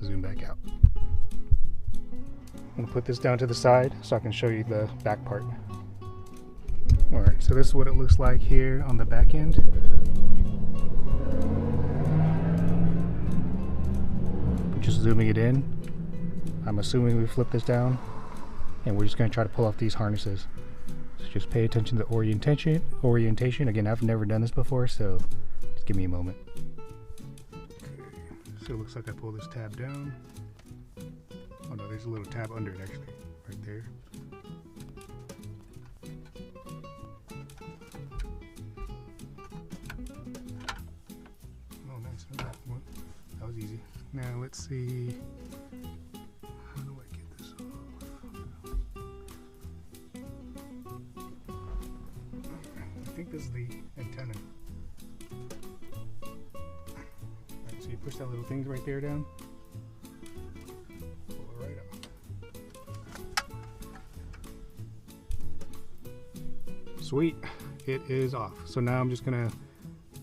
zoom back out. I'm going to put this down to the side so I can show you the back part. Alright, so this is what it looks like here on the back end. Just zooming it in. I'm assuming we flip this down and we're just going to try to pull off these harnesses. So just pay attention to the orientation. Again, I've never done this before, so just give me a moment. Okay, so it looks like I pull this tab down. Oh no, there's a little tab under it actually, right there. Oh nice, that was easy. Now let's see, how do I get this off? I think this is the antenna. Alright, so you push that little thing right there down. Pull it right up. Sweet, it is off. So now I'm just gonna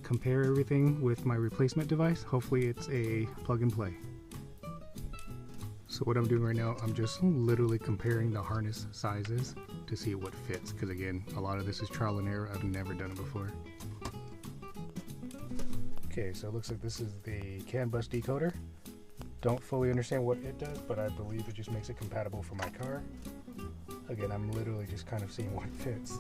compare everything with my replacement device. Hopefully it's a plug and play. So what I'm doing right now, I'm just literally comparing the harness sizes to see what fits, because again, a lot of this is trial and error. I've never done it before. Okay, so it looks like this is the CAN bus decoder. Don't fully understand what it does, but I believe it just makes it compatible for my car. Again, I'm literally just kind of seeing what fits.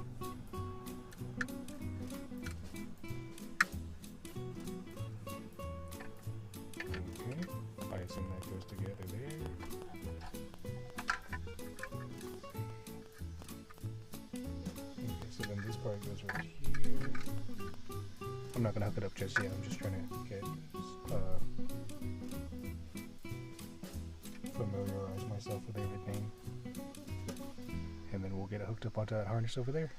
I assume that goes together there. Okay, so then this part goes right here. I'm not gonna hook it up just yet. I'm just trying to get familiarize myself with everything, and then we'll get it hooked up onto that harness over there.